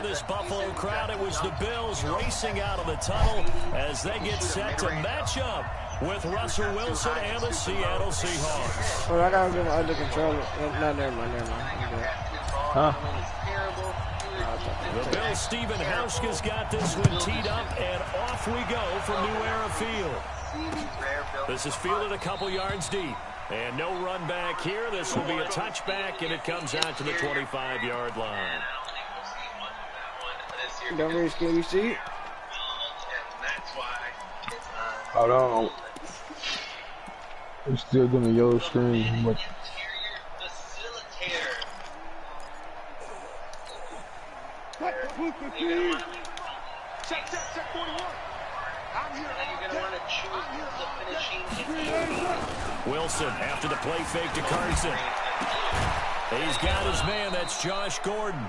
to this Buffalo crowd. It was the Bills racing out of the tunnel as they get set to match up with Russell Wilson and the Seattle Seahawks. Oh, I got him under control. No, never mind. Huh? The Bills' Stephen Hauschka's got this one teed up, and off we go from New Era Field. This is fielded a couple yards deep. And no run back here. This will be a touchback, and it comes out to the 25-yard line. Don't really can you see? Hold on. I'm still doing a yellow screen. But... Check 41. I'm here. You're gonna want to choose the finishing. Wilson after the play fake to Carson. He's got his man. That's Josh Gordon.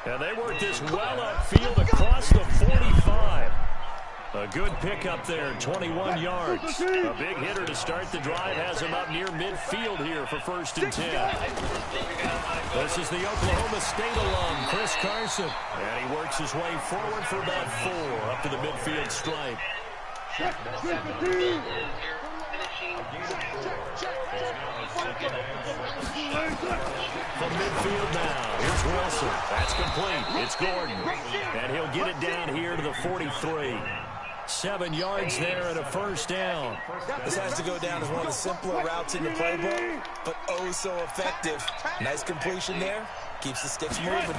And they work this well upfield across the 45. A good pickup there, 21 yards. A big hitter to start the drive has him up near midfield here for 1st and 10. This is the Oklahoma State alum, Chris Carson. And he works his way forward for about 4 up to the midfield stripe. From midfield now, here's Wilson. That's complete. It's Gordon. And he'll get it down here to the 43. 7 yards there and a 1st down. This has to go down as one of the simpler routes in the playbook, but oh so effective. Nice completion there. Keeps the sticks moving.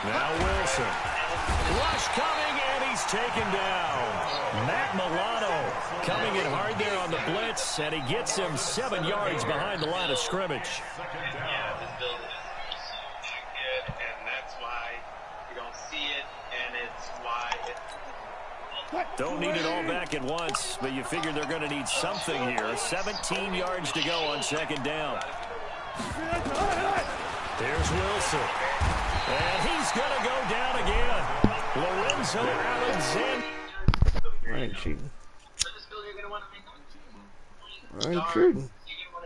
Now Wilson. Rush coming, and he's taken down. Matt Milano coming in hard there on the blitz, and he gets him 7 yards behind the line of scrimmage. Yeah, this building is so good, and that's why you don't see it, and it's why it's... Don't need it all back at once, but you figure they're going to need something here. 17 yards to go on 2nd down. There's Wilson. And he's going to go down again. Lorenzo Alexander. I ain't cheating. I ain't cheating. You're going to want to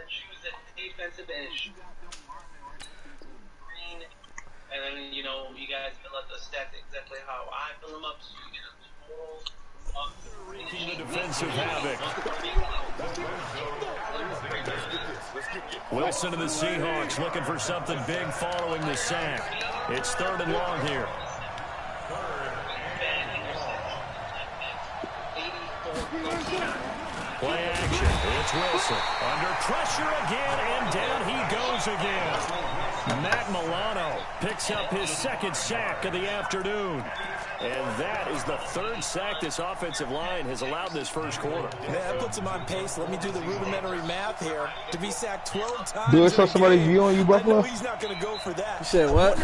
choose a defensive edge. Green, and then, you know, you guys fill up the stack exactly how I fill them up, so you get a total of the defensive havoc. Wilson and the Seahawks looking for something big following the sack. It's 3rd and long here. Play action. It's Wilson. Under pressure again, and down he goes again. Matt Milano picks up his 2nd sack of the afternoon. And that is the 3rd sack this offensive line has allowed this 1st quarter. Man, that puts him on pace. Let me do the rudimentary math here. To be sacked 12 times. Do it show somebody view on you, Buffalo? He's not going to go for that. You said what?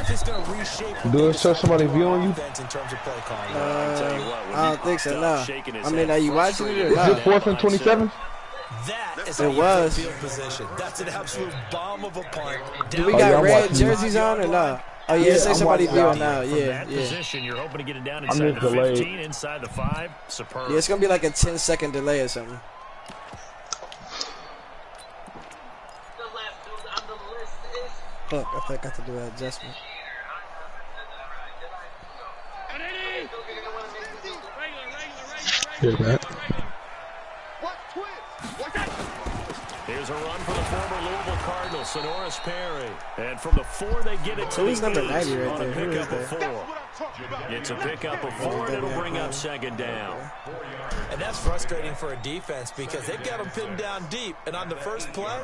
Do it show somebody view on you? In terms of play calling. I don't think so, no. I mean, are you watching it or Is not? it 4th and 27? That is it was. Field position. That's an absolute bomb of a punt. Do we got red jerseys on or not? Oh, yeah, say somebody viewing now. Yeah, yeah. Position, you're hoping to get it down inside the 15, inside the 5. Superb. Yeah, it's going to be like a 10-second delay or something. Fuck, I forgot to do an adjustment. Here's that. Here's a run for the former Louisville Cardinal, Sonoris Perry. And from the 4, they get it to Who's the number 8 90 right on there? a Who is pickup of that? 4. It's a pickup of 4, and it'll bring up 2nd down. And that's frustrating for a defense because they've got them pinned down deep. And on the first play,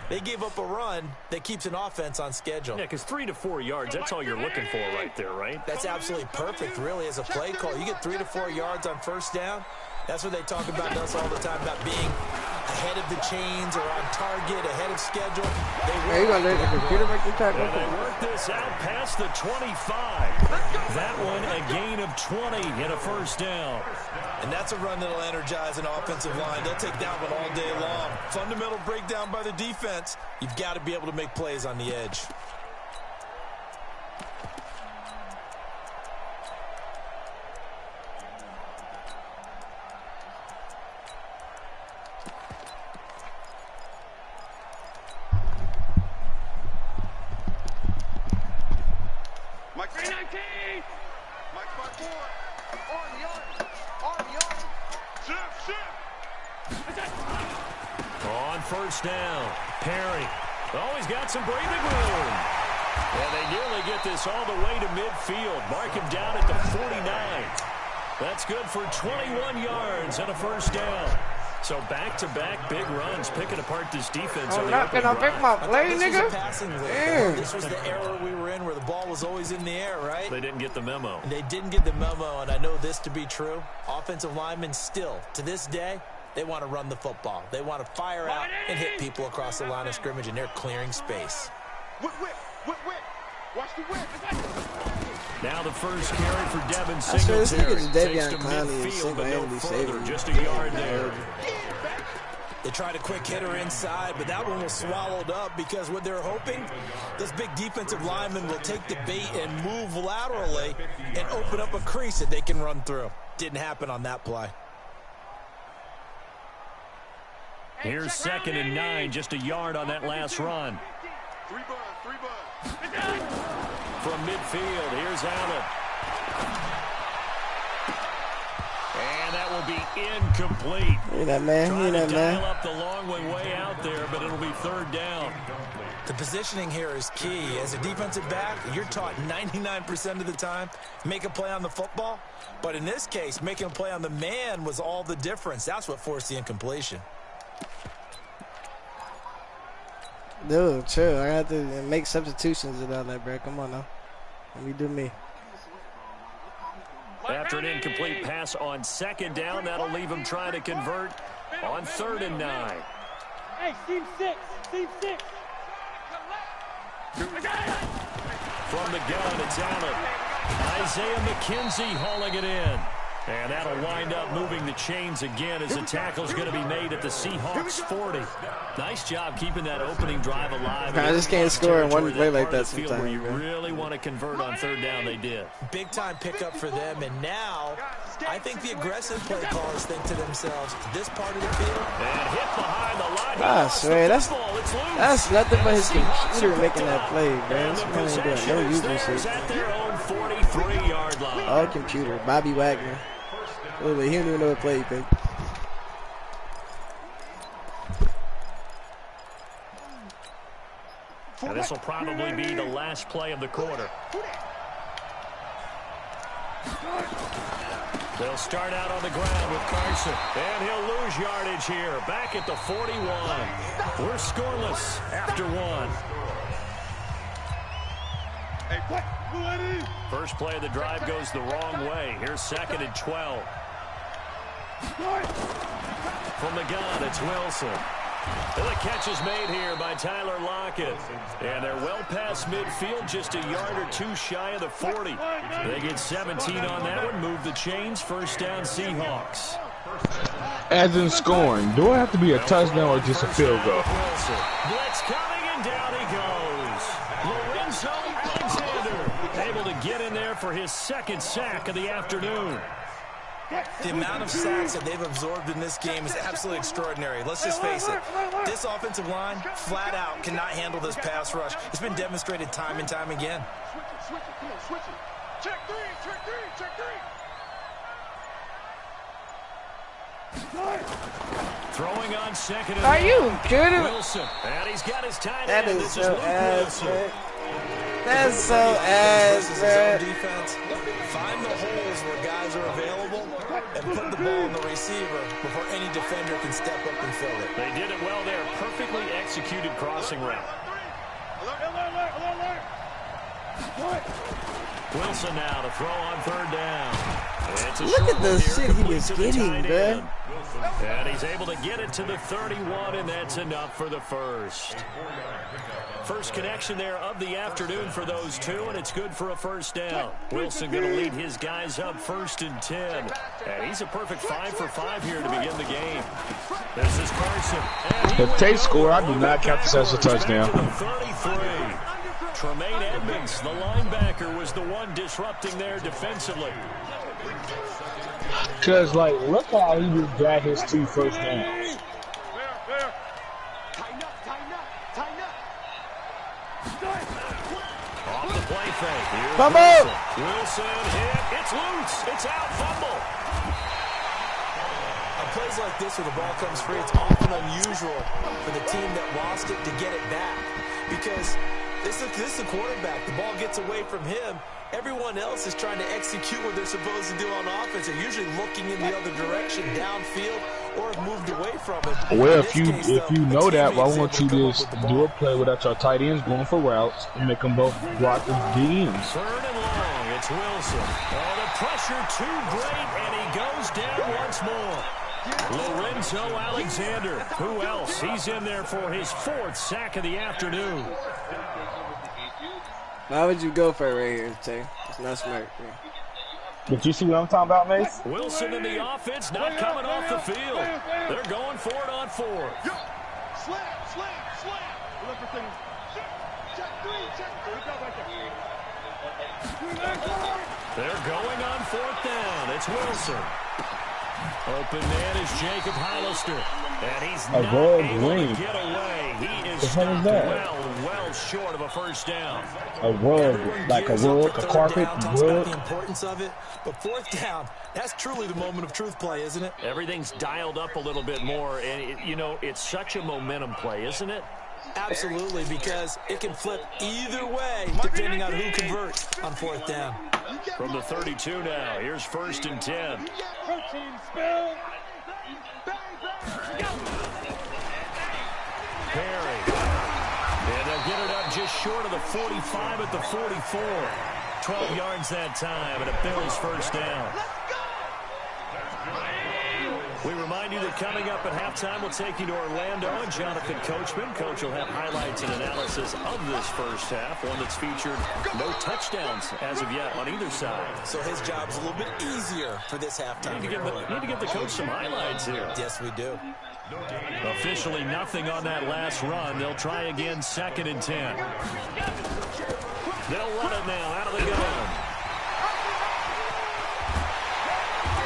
they gave up a run that keeps an offense on schedule. Yeah, because 3 to 4 yards, that's all you're looking for right there, right? That's absolutely perfect, really, as a play call. You get 3 to 4 yards on 1st down. That's what they talk about us all the time, about being ahead of the chains or on target, ahead of schedule. Hey, you gonna let the computer make the tackle? And they work this out past the 25. That one a gain of 20 and a 1st down. And that's a run that'll energize an offensive line. They'll take that one all day long. Fundamental breakdown by the defense. You've got to be able to make plays on the edge. Mike, On first down, Perry. Oh, he's got some breathing room. And they nearly get this all the way to midfield. Mark him down at the 49. That's good for 21 yards and a first down. So back-to-back big runs, picking apart this defense. I'm not gonna pick my play, nigga. This was the era we were in where the ball was always in the air, right? They didn't get the memo. They didn't get the memo, and I know this to be true. Offensive linemen still, to this day, they want to run the football. They want to fire out and hit people across the line of scrimmage, and they're clearing space. Whip. Watch the whip. Now the first carry for Devin I swear this Singletary. nigga's Takes Davion to Clowney is midfield, but no single-handedly further, saving. just a yard there. They tried a quick hitter inside, but that one was swallowed up because what they're hoping, this big defensive lineman will take the bait and move laterally and open up a crease that they can run through. Didn't happen on that play. Here's 2nd and 9, just a yard on that last run. Three bud. From midfield, here's Allen. And that will be incomplete. He that man. He Trying to that dial man. up the long way out there, but it'll be 3rd down. The positioning here is key. As a defensive back, you're taught 99% of the time, make a play on the football. But in this case, making a play on the man was all the difference. That's what forced the incompletion. Dude, chill. I got to make substitutions and all that, bro. Come on now. Let me do me. After an incomplete pass on 2nd down, that'll leave him trying to convert on 3rd and 9. Hey, team 6. From the gun, it's Allen. Isaiah McKenzie hauling it in. And that'll wind up moving the chains again as the tackle's going to be made at the Seahawks 40. Nice job keeping that opening drive alive. I just can't score in one play like that Where sometimes, you bro. really want to convert on 3rd down, they did. Big time pickup for them, and now I think the aggressive play callers think to themselves, this part of the field. And hit behind the line. I swear, that's It's loose. nothing but his computer making that play, bro. This man ain't doing no user Theirs shit. at their own 43-yard line. All computer. Bobby Wagner. Literally, he don't even know what play he picked. And this will probably be the last play of the quarter. They'll start out on the ground with Carson. And he'll lose yardage here. Back at the 41. We're scoreless after 1. First play of the drive goes the wrong way. Here's 2nd and 12. From the gun, it's Wilson. And the catch is made here by Tyler Lockett. And they're well past midfield, just a yard or two shy of the 40. They get 17 on that one, move the chains, 1st down Seahawks. As in scoring, do it have to be a touchdown or just a field goal? Blitz coming, and down he goes. Lorenzo Alexander able to get in there for his 2nd sack of the afternoon. The amount of sacks that they've absorbed in this game is absolutely extraordinary. Let's just face it. This offensive line, flat out, cannot handle this pass rush. It's been demonstrated time and time again. Switch it. Check three. Throwing on 2nd and Are you kidding? Wilson. And he's got his tight That end. is This so Luke ass, Wilson. man. That's so ass, Versus his man. own defense. Find the holes where guys are available and put the ball on the receiver before any defender can step up and fill it. They did it well there. Perfectly executed crossing route. Wilson now to throw on 3rd down. It's a Look short at the one here, shit he complete was to the getting, tight bruh. end. And he's able to get it to the 31, and that's enough for the first. First connection there of the afternoon for those two, and it's good for a 1st down. Wilson going to lead his guys up 1st and 10. And he's a perfect 5 for 5 here to begin the game. This is Carson. If Tate score, I do not count this as a touchdown. 33. Tremaine Edmonds, the linebacker, was the one disrupting there defensively. Because, like, look how he just got his 2 first downs. Off the play fake. Here's Fumble! Wilson hit. It's loose. It's out. Fumble. On plays like this where the ball comes free, it's often unusual for the team that lost it to get it back. Because this is the quarterback. The ball gets away from him. Everyone else is trying to execute what they're supposed to do on offense. They're usually looking in the other direction, downfield, or have moved away from it. Well, if you know that, why won't you just do a play without your tight ends going for routes and make them both block the ends? Third and long. It's Wilson. Oh, the pressure too great, and he goes down once more. Lorenzo Alexander. Who else? He's in there for his 4th sack of the afternoon. Why would you go for it right here, Tay? It's not smart. Yeah. But you see what I'm talking about, Mace? Wilson in the offense, not coming off the field. They're going for it on 4th. Slam. Everything. Check 3. Good job right there. They're going on 4th down. It's Wilson. Open man is Jacob Hollister. And he's not able to get away. He is stopped well short of a first down. A rug, like a rug, a carpet, talks about the importance of it. But 4th down, that's truly the moment of truth play, isn't it? Everything's dialed up a little bit more. And, it's such a momentum play, isn't it? Absolutely, because it can flip either way depending on who converts on 4th down. From the 32 now, here's 1st and 10. Protein spill. Perry. And they'll get it up just short of the 45 at the 44. 12 yards that time, and a Bills 1st down. We remind you that coming up at halftime, we'll take you to Orlando and Jonathan Coachman. Coach will have highlights and analysis of this first half, one that's featured no touchdowns as of yet on either side. So his job's a little bit easier for this halftime. Need to give the coach some highlights here. Yes, we do. Officially nothing on that last run. They'll try again, 2nd and 10. They'll run it now out of the gun.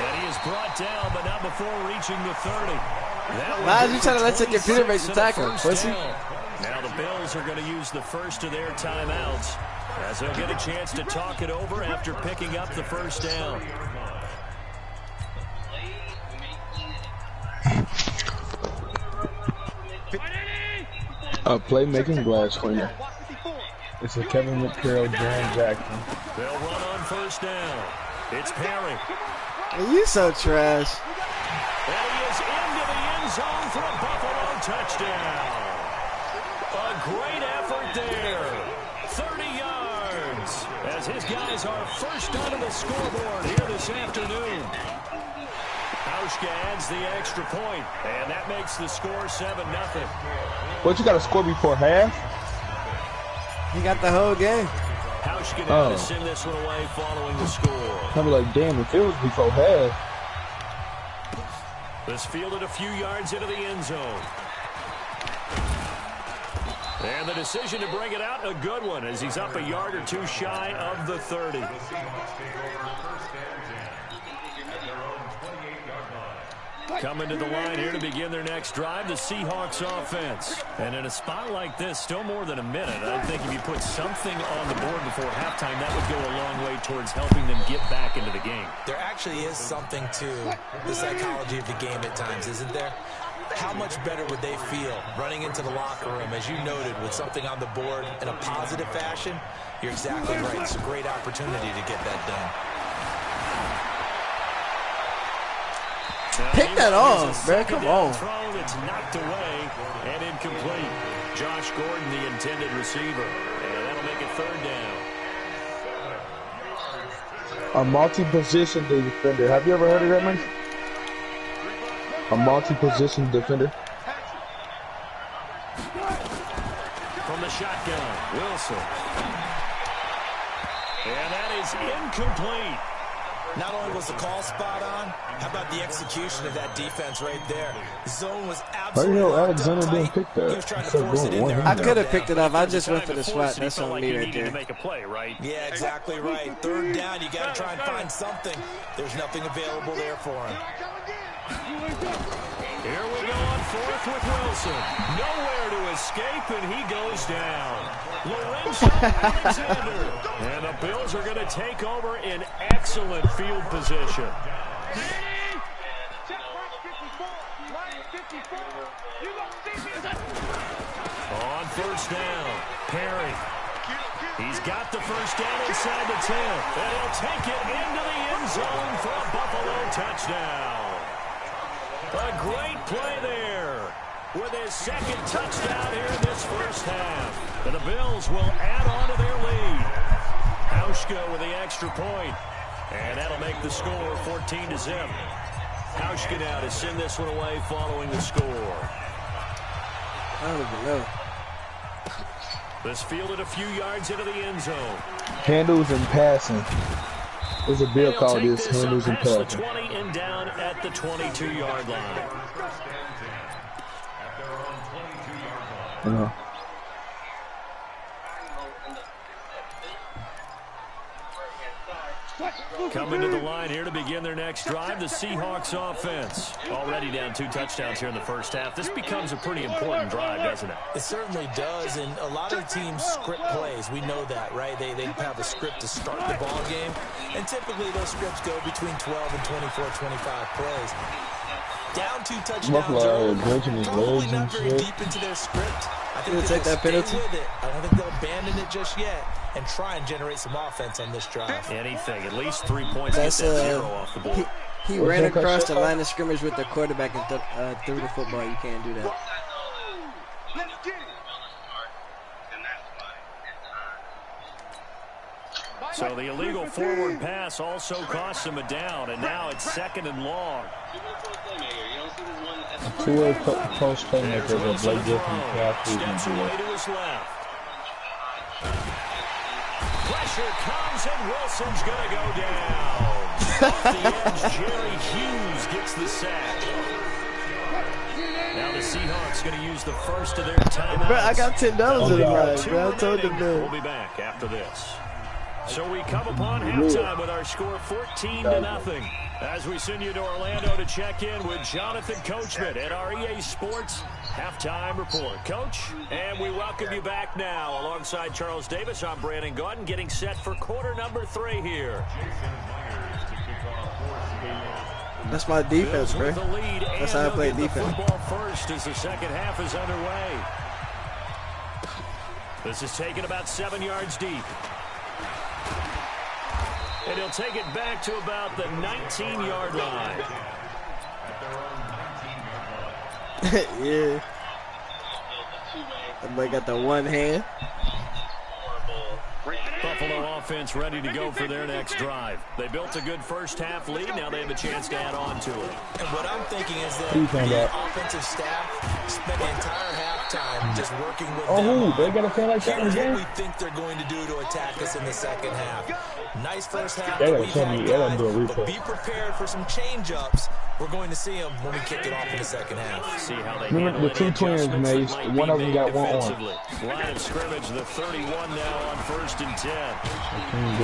And he is brought down, but not before reaching the 30. Why are you trying to let your computer make the tackle, pussy? Now the Bills are going to use the first of their timeouts as they'll get a chance to talk it over after picking up the 1st down. A playmaking glass cleaner. It's a Kevin McCarroll, Darren Jackson. They'll run on 1st down. It's Perry. You so trash. And he is into the end zone for a Buffalo touchdown. A great effort there. 30 yards as his guys are first onto the scoreboard here this afternoon. Hauschka adds the extra point, and that makes the score 7-0. What, you got to score before half? He got the whole game. Hauschka now to send this one away following the score. I'm like, damn, if it was before half. This fielded a few yards into the end zone. And the decision to bring it out, a good one, as he's up a yard or two shy of the 30. Coming to the line here to begin their next drive, the Seahawks offense. And in a spot like this, still more than a minute, I think if you put something on the board before halftime, that would go a long way towards helping them get back into the game. There actually is something to the psychology of the game at times, isn't there? How much better would they feel running into the locker room, as you noted, with something on the board in a positive fashion? You're exactly right. It's a great opportunity to get that done. Pick that off, man. Come on. Thrown, it's knocked away and incomplete. Josh Gordon, the intended receiver. And that'll make it 3rd down. A multi-position defender. Have you ever heard of that, man? A multi-position defender. From the shotgun, Wilson. And that is incomplete. Not only was the call spot on, how about the execution of that defense right there? The zone was absolutely Alexander didn't pick that. He was trying to force it in there. I could have picked it up. I just went for the swat. That's on me right there. To make a play, right? Yeah, exactly right. 3rd down, you got to try and find something. There's nothing available there for him. Here we go on fourth with Wilson. Nowhere to escape, and he goes down. Lorenzo Alexander. And the Bills are going to take over in excellent field position. On first down, Perry. He's got the first down inside the 10. And he'll take it into the end zone for a Buffalo touchdown. A great play there with his second touchdown here in this first half. And the Bills will add on to their lead. Hauschka with the extra point. And that'll make the score 14-0. Hauschka now to send this one away following the score. I don't even know. This fielded a few yards into the end zone. Handles and passing. There's a bill called this handles and passing. passing. The 20 and down at the 22-yard line. Coming to the line here to begin their next drive, the Seahawks offense. Already down 2 touchdowns here in the first half. This becomes a pretty important drive, doesn't it? It certainly does, and a lot of teams script plays. We know that, right? They have a script to start the ball game, and typically those scripts go between 12 and 24, 25 plays. Down 2 touchdowns early, probably not very deep into their script. I think they'll stay with it. I don't think they'll abandon it just yet and try and generate some offense on this drive. Anything, at least 3 points. That's get that 0 off the board. He ran across the line of scrimmage with the quarterback and threw the football. You can't do that. So the illegal forward pass also costs him a down, and now it's 2nd and long. Two-way post playmakers are Blake Griffin. Steps away to his left. Pressure comes, and Wilson's going to go down. Off the edge, Jerry Hughes gets the sack. Now the Seahawks going to use the first of their timeouts. Bro, I got $10 in the ride, bro. I told them that. We'll be back after this. So we come upon halftime with our score 14-0. As we send you to Orlando to check in with Jonathan Coachman at our EA Sports Halftime Report. Coach, and we welcome you back now. Alongside Charles Davis, I'm Brandon Gordon, getting set for quarter number 3 here. That's my defense, bro. That's how I play defense. Football first as the second half is underway. This is taken about 7 yards deep. And he'll take it back to about the 19-yard line. Yeah. That boy got the one hand. Buffalo offense ready to go for their next drive. They built a good first half lead. Now they have a chance to add on to it. And what I'm thinking is that the offensive staff spent the entire halftime just working with them. They got to play like that Here's again. what we think they're going to do to attack us in the second half. Nice first half. They gotta tell me, but be prepared for some change-ups. We're going to see them when we kick it off in the second half. See how they remember the 2 twins, Mace. One of them got one on. Line of scrimmage, the 31 now on 1st and 10. And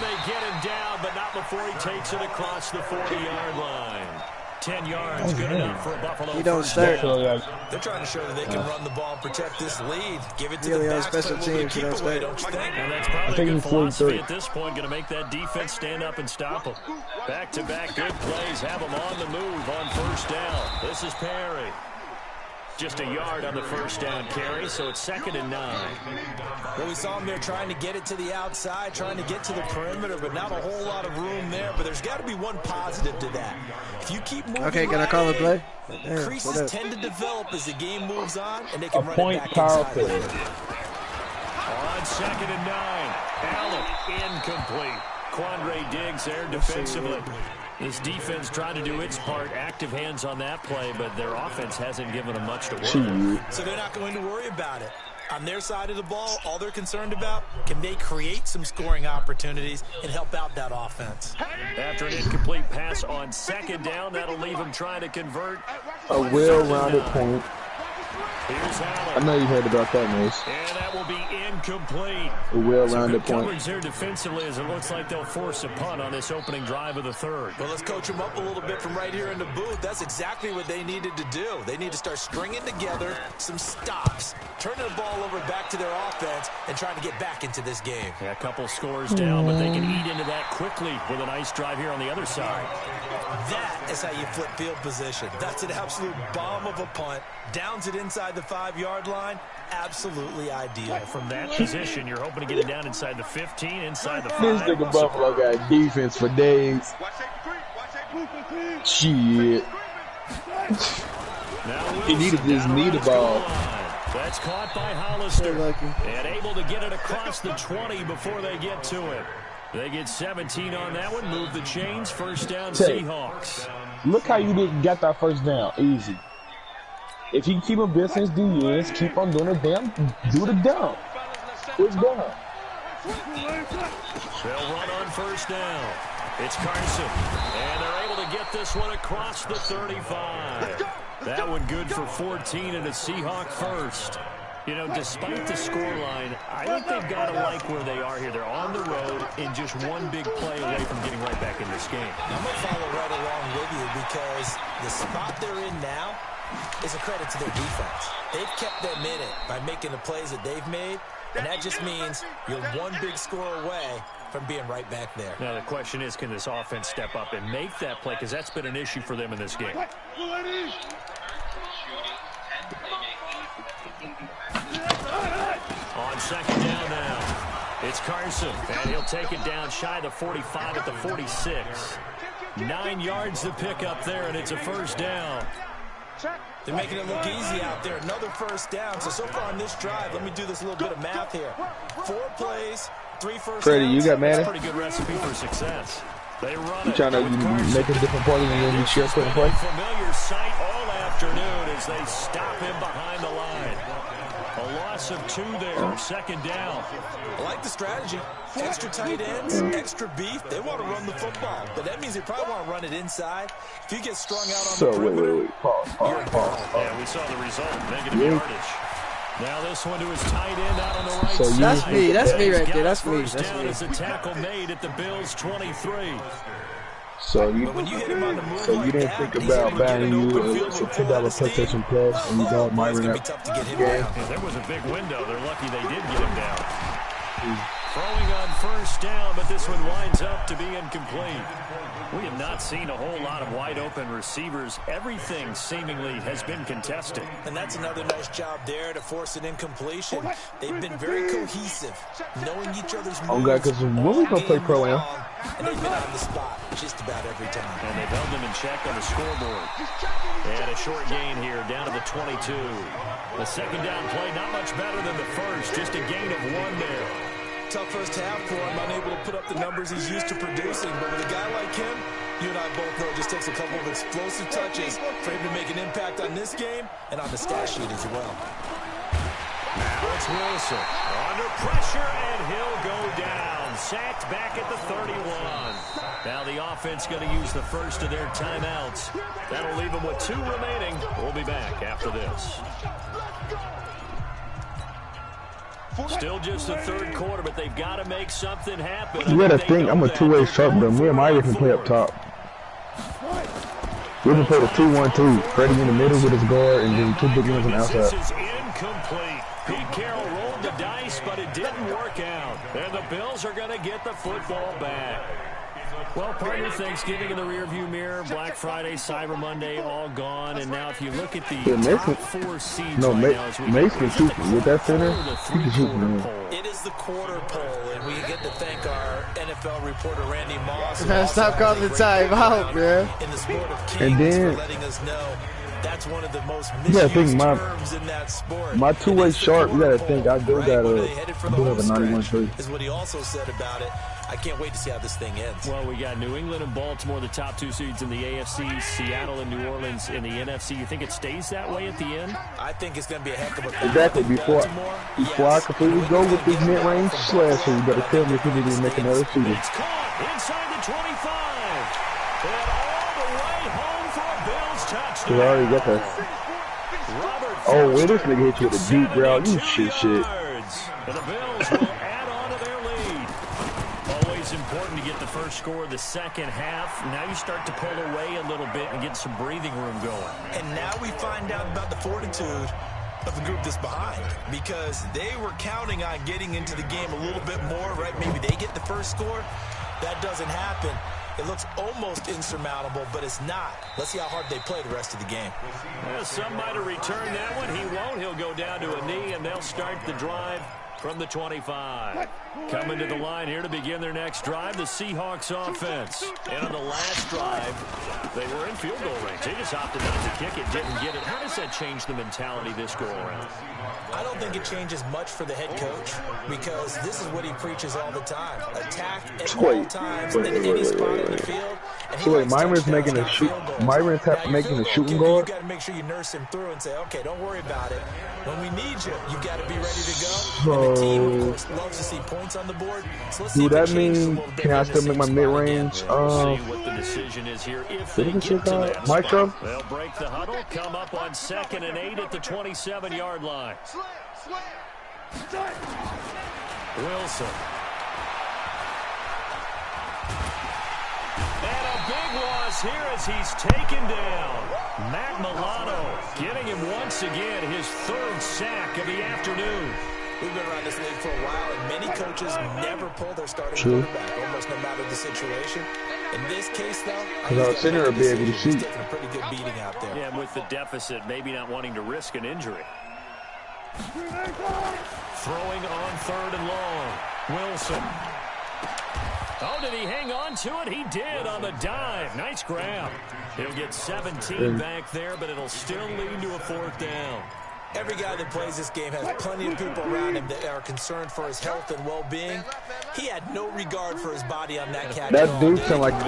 they get him down, but not before he takes it across the 40-yard line. 10 yards, good enough for a Buffalo. You don't start. They're trying to show that they can run the ball and protect this lead. Give it to the backs, special teams. You don't start. Don't you think? And that's probably a good philosophy at this point. Going to make that defense stand up and stop them. Back-to-back good plays. Have them on the move on first down. This is Perry. Just a yard on the first down carry, so it's 2nd and 9. Well, we saw him there trying to get it to the outside, trying to get to the perimeter, but not a whole lot of room there. But there's got to be one positive to that. If you keep moving, okay, can I call a play? Creases tend to develop as the game moves on, and they can run it back inside. On 2nd and 9, Allen incomplete. Quandre Diggs there defensively. This defense trying to do its part, active hands on that play, but their offense hasn't given them much to work with. So they're not going to worry about it. On their side of the ball, all they're concerned about, can they create some scoring opportunities and help out that offense? After an incomplete pass on 2nd down, that'll leave them trying to convert. A well-rounded point. Here's I Allen. know you heard about that, Mace. And that will be incomplete. A well-rounded Some good point. coverage there defensively as it looks like they'll force a punt on this opening drive of the third. Well, let's coach them up a little bit from right here in the booth. That's exactly what they needed to do. They need to start stringing together some stops, turning the ball over back to their offense, and trying to get back into this game. Yeah, a couple scores down, but they can eat into that quickly with a nice drive here on the other side. That is how you flip field position. That's an absolute bomb of a punt. Downs it inside the 5-yard line. Absolutely ideal. From that position, you're hoping to get it down inside the 15, inside the 5. This nigga Buffalo got defense for days. Shit. He needed this knee to ball. That's caught by Hollister. So lucky. And able to get it across the 20 before they get to it. They get 17 on that one. Move the chains. First down, Seahawks. Look how you didn't get that first down. Easy. If you keep on business DNs, keep on doing the damn, do the dump. What's done? They'll run on first down. It's Carson. And they're able to get this one across the 35. That one good for 14 and a Seahawk first. You know, despite the scoreline, I think they've got to like where they are here. They're on the road in just one big play away from getting right back in this game. I'm going to follow right along with you because the spot they're in now is a credit to their defense. They've kept them in it by making the plays that they've made, and that just means you're one big score away from being right back there. Now, the question is, can this offense step up and make that play? Because that's been an issue for them in this game. On second down now, it's Carson, and he'll take it down shy of the 45 at the 46. 9 yards to pick up there, and it's a first down. They're making it look easy out there. Another first down. So far on this drive, let me do this little bit of math here. 4 plays, 3 first Freddie, downs. you got That's Madden? a pretty good recipe for success. They run You it. trying to with Carson. make a different play and then you share certain play? Familiar sight all afternoon as they stop him behind the line. A loss of 2 there, second down. I like the strategy. Extra tight ends, extra beef. They want to run the football, but that means they probably want to run it inside. If you get strung out on the perimeter, wait. Pause. Yeah, we saw the result. Negative yardage. Now this one to his tight end out on the right So side. That's me. That's me He's right got there. That's me. first That's down me. as a tackle made at the Bills' 23. So you but when you hit him on the move so like you didn't that, think he's about able to get buying an you open field a with $10 full out of steam. PlayStation Plus and you got It's Myron going to be up. tough to get him Yeah. down. Yeah, there was a big window. They're lucky they did get him down. Throwing on first down, but this one winds up to be incomplete. We have not seen a whole lot of wide open receivers. Everything seemingly has been contested. And that's another nice job there to force an incompletion. They've been very cohesive, knowing each other's moves. Oh, God, because when we gonna play Pro Am? And they've been on the spot just about every time. And they've held them in check on the scoreboard. And a short gain here down to the 22. The second down play, not much better than the first, just a gain of 1 there. Tough first half for him, unable to put up the numbers he's used to producing. But with a guy like him, you and I both know it just takes a couple of explosive touches for him to make an impact on this game and on the stat sheet as well. Now it's Wilson under pressure, and he'll go down. Sacked back at the 31. Now the offense going to use the first of their timeouts. That'll leave them with 2 remaining. We'll be back after this. Still just the third quarter, but they've got to make something happen. You gotta think, I'm a two-way sharp, but me and Myron can play up top. We can play the 2-1-2. Freddie in the middle with his guard and then 2 big ones on the outside. This is incomplete. Pete Carroll rolled the dice, but it didn't work out. And the Bills are going to get the football back. Well, partner, Thanksgiving in the rearview mirror, Black Friday, Cyber Monday, all gone. And now if you look at the top 4 seeds No, right now, as we Mace can shoot with that center. the He can shoot from three-quarter there. poll. It is the quarter poll, and we get to thank our NFL reporter, Randy Moss. who Man, also stop has calling a the great time out, background bro. in the sport of kings And then- for letting us know that's one of the most Yeah, I misused think terms in that sport. my two-way It is the sharp, you gotta quarter think I do poll, right? gotta Where they headed for the do have a home 91-3. stretch, is what he also said about it. I can't wait to see how this thing ends. Well, we got New England and Baltimore, the top 2 seeds in the AFC, Seattle and New Orleans in the NFC. You think it stays that way at the end? I think it's going to be a heck of a Exactly. Before I yes. completely go with this mid-range slasher, you better tell me if you need to make another shooter. It's caught inside the 25. And all the way home for a Bills touchdown. Cause I already got that. Robert Oh, Oh, well, this nigga hit you with a deep bro. You shit. And the Bills will add on to their lead. Always important to get the first score of the second half. Now you start to pull away a little bit and get some breathing room going. And now we find out about the fortitude of the group that's behind, because they were counting on getting into the game a little bit more, right? Maybe they get the first score. That doesn't happen. It looks almost insurmountable, but it's not. Let's see how hard they play the rest of the game. Well, some might have returned that one. He won't. He'll go down to a knee, and they'll start the drive from the 25. Coming to the line here to begin their next drive, the Seahawks offense. And on the last drive, they were in field goal range. They just opted not to kick it, didn't get it. How does that change the mentality this go around? I don't think it changes much for the head coach, because this is what he preaches all the time. Attack at all times in any spot on the field. So wait, Myron's making a shoot. Myron's making a shooting guard. You got to make sure you nurse him through and say, okay, don't worry about it. When we need you, you've got to be ready to go. And the team, of course, loves to see points on the board. So let's see do if that it changes a mean little bit can I when still this make my thing's mid spot range? See what the decision is here if they get to that Maestro? spot. They'll break the huddle, come up on 2nd and 8 at the 27-yard line. Wilson. And a big loss here as he's taken down. Matt Milano getting him once again his 3rd sack of the afternoon. We've been around this league for a while, and many coaches never pull their starting quarterback, almost no matter the situation. In this case, though, because our center will be able to shoot. He's taking a pretty good beating out there. Yeah, and with the deficit, maybe not wanting to risk an injury. Throwing on 3rd and long. Wilson. Oh, did he hang on to it? He did on the dive. Nice grab. He'll get 17 back there, but it'll still lead to a 4th down. Every guy that plays this game has plenty of people around him that are concerned for his health and well-being. He had no regard for his body on that catch. That dude sound like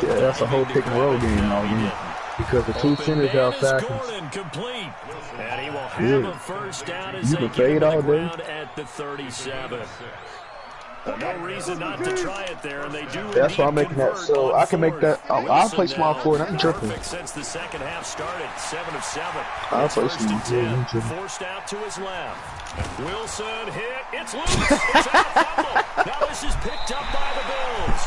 that's a whole pick and roll game all game. Because the 2 centers outside. Complete. And he will have a first down as you they can fade all day at the 37. No reason not to try it there, and they do. That's why I'm making that. So I can make that. I'll play small forward. I'm tripping. Since the second half started, 7 of 7. I'll play small forward. Forced out to his left. Wilson hit. It's loose. It's out of fumble. Now this is picked up by the Bills.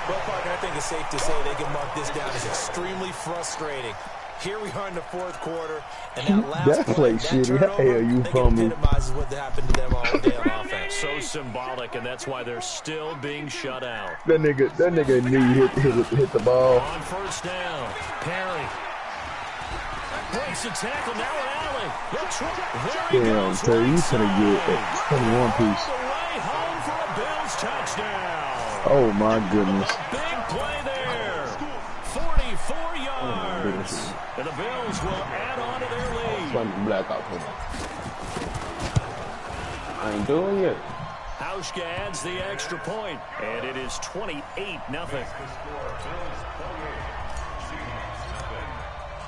Well, Parker, I think it's safe to say they can mark this down as extremely frustrating. Here we are in the 4th quarter, and that last play shitty. Hell, you fumble. Epitomizes what happened to them all day on offense. So symbolic, and that's why they're still being shut out. That nigga knee hit the ball. On 1st down, Perry breaks the tackle. Now an alley. Damn, Terry, you finna get 21 piece. The way home for a Bills touchdown. Oh my goodness. Big play there. 44 yards. And the Bills will add on to their lead. Blackout. I ain't doing it. Hauschka adds the extra point, and it is 28-0.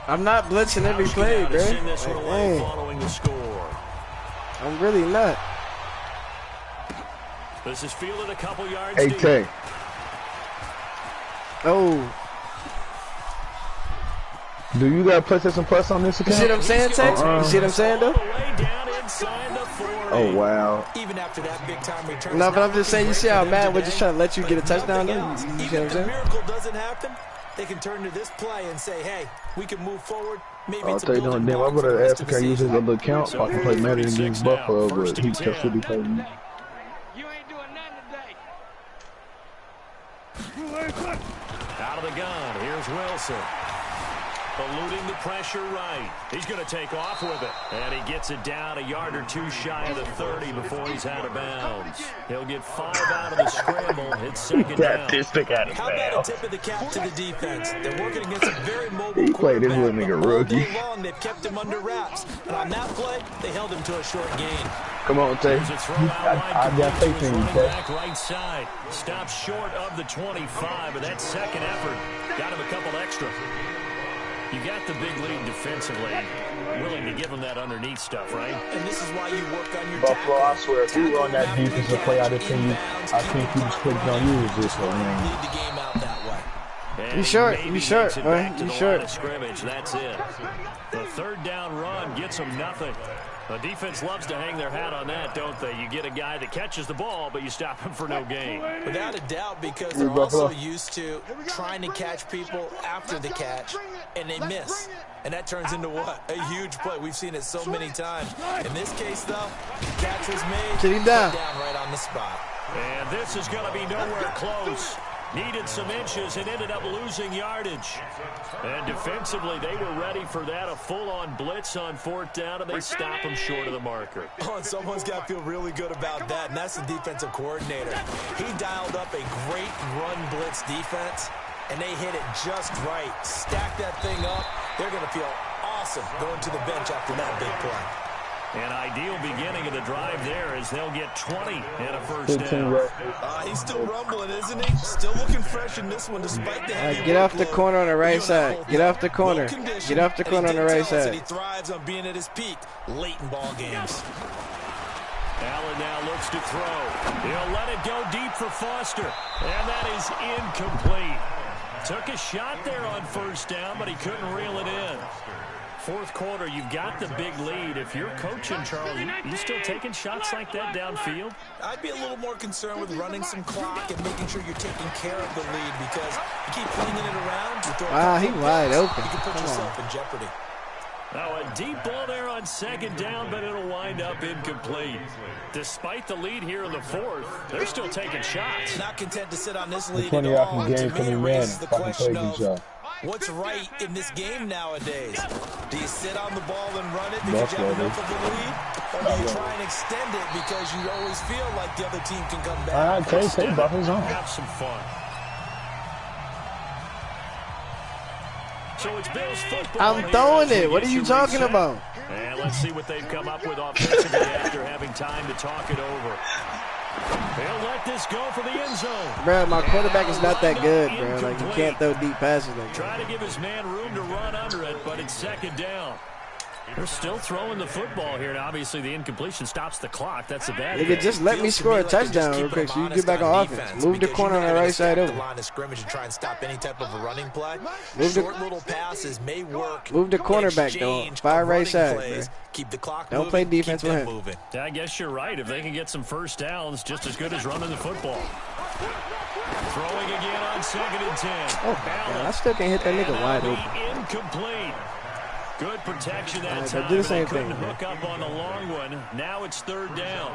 I'm not blitzing every play, bro. Following the score. I'm really not. This is fielded a couple yards hey, deep. Tay. Oh. Do you got PlayStation Plus on this account? You see what I'm saying, Tex? You see what I'm saying, though? Oh, wow. Even after that big time return. No, but I'm just saying, you see how Madden was just trying to let you get a touchdown, though? You see what I'm Even if the saying? miracle doesn't happen, they can turn to this play and say, hey, we can move forward. Maybe I'll it's tell you, building damn, I block would for the have rest asked of if I the use his season. other account so I can play Madden against Buffalo, but he just should be playing me. You ain't doing nothing today. Out of the gun, here's Wilson. Eluding the pressure right. He's going to take off with it. And he gets it down a yard or two shy of the 30 before he's out of bounds. He'll get 5 out of the scramble. It's 2nd down. How about a tip of the cap to the defense? They're working against a very mobile He played this little quarterback, nigga but all rookie. day long, they've kept him under wraps. And on that play, they held him to a short gain. Come on, Tay. There's a throw out I wide got complete faith to in his you, running Tay. back right side. Stops short of the 25, but that second effort got him a couple extra. You got the big lead defensively, willing to give him that underneath stuff, right? And this is why you work on your Buffalo, I swear, if you run that tackle defensive play, I think he was clicking on you with this one, man. lead the game out that way. And You short, maybe you short, makes it boy, back to you the short. line of scrimmage. That's it. The third down run gets them nothing. The defense loves to hang their hat on that, don't they? You get a guy that catches the ball, but you stop him for no gain. Without a doubt, because they're also used to trying to catch people after the catch, and they miss. And that turns into what? A huge play. We've seen it so many times. In this case, though, the catch was made. Sit him down. Right on the spot. And this is going to be nowhere close. Needed some inches and ended up losing yardage. And defensively, they were ready for that. A full-on blitz on fourth down, and they stop them short of the marker. Oh, and someone's got to feel really good about that, and that's the defensive coordinator. He dialed up a great run blitz defense, and they hit it just right. Stack that thing up. They're going to feel awesome going to the bench after that big play. An ideal beginning of the drive there as they'll get 20 and a first down. He's still rumbling, isn't he? Still looking fresh in this one despite the heavy Get off the workload. corner on the right side. Get off the corner. Get off the corner on the right side. He thrives on being at his peak late in ball games. Allen now looks to throw. He'll let it go deep for Foster. And that is incomplete. Took a shot there on first down, but he couldn't reel it in. Fourth quarter, you've got the big lead. If you're coaching, Charles, you still taking shots like that downfield? I'd be a little more concerned with running some clock and making sure you're taking care of the lead because you keep flinging it around. You throw he wide open. You can put yourself in jeopardy. Now a deep ball there on second down, but it'll wind up incomplete. Despite the lead here in the fourth, they're still taking shots. Not content to sit on this lead 20 at off all. the To game me, for it the raises man. the Fucking question play each of other. what's right in this game nowadays? Do you sit on the ball and run it because That's you have right, enough of a lead? Or do you try and extend it because you always feel like the other team can come back? All right, take off his own. Have some fun. So it's Bills football. I'm throwing it. What are you talking about? And let's see what they've come up with offensively after having time to talk it over. They'll let this go for the end zone. Bro, my quarterback is not that good, bro. Like, you can't throw deep passes like that. Try to give his man room to run under it, but it's second down. They're still throwing the football here, and obviously the incompletion stops the clock. That's a bad thing. Nigga, just let me score a touchdown real quick so you get back on offense. Move the corner on the right side over. Line of scrimmage and try and stop any type of a running play. Move the- Short little passes may work. Move the cornerback, though. Exchange Fire of right running side, plays. bro. Keep the clock Don't moving, play defense keep with them him. moving. I guess you're right. If they can get some first downs, just as good as running the football. Throwing again on 2nd and 10. Oh, my God. I still can't hit that nigga wide open. Incomplete. Good protection that Alright, time, but do the but they same couldn't thing, hook up on the long one. Now it's third down.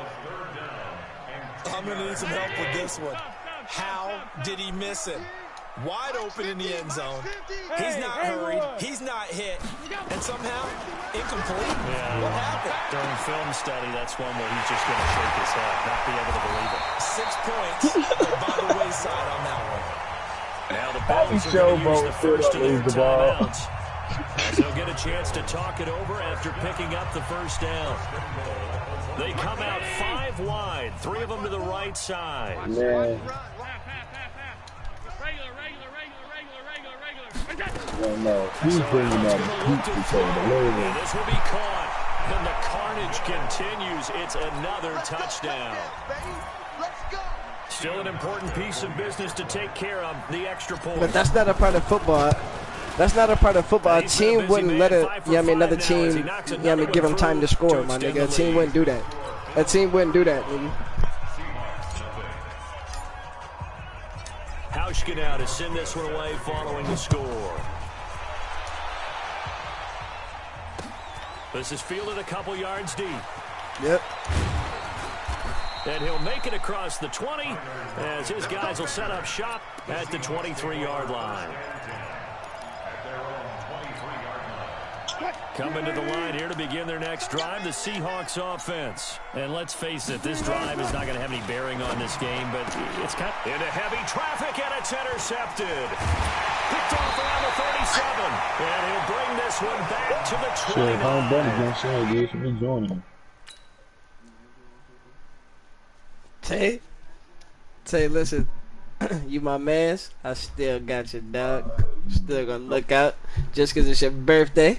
I'm going to need some help with this one. How did he miss it? Wide open in the end zone. He's not hurried. He's not hit. And somehow, incomplete. Yeah. What happened? During film study, that's one where he's just going to shake his head, not be able to believe it. 6 points by the wayside on that one. Now the Happy Bills are show, going to use bro. the first of their Lose the ball. timeouts. As they'll get a chance to talk it over after picking up the first down. They come out 5 wide, 3 of them to the right side. Man. No, he's bringing out a deep And this will be caught. And the carnage continues. It's another touchdown. Still an important piece of business to take care of, the extra point. But that's not a part of football. That's not a part of football. A team wouldn't let another team, give them time to score, my nigga. A team wouldn't do that. A team wouldn't do that, nigga. Hauschka now to send this one away following the score. This is fielded a couple yards deep. Yep. And he'll make it across the 20 as his guys will set up shop at the 23-yard line. Coming to the line here to begin their next drive, the Seahawks offense. And let's face it, this drive is not going to have any bearing on this game, but it's kind of into heavy traffic, and it's intercepted. Picked off around the 37, and he'll bring this one back to the 29. Shit, how bad against Shane, dude? Should be joining him. Tay, listen, you my mans. I still got your dog. Still gonna look out just because it's your birthday.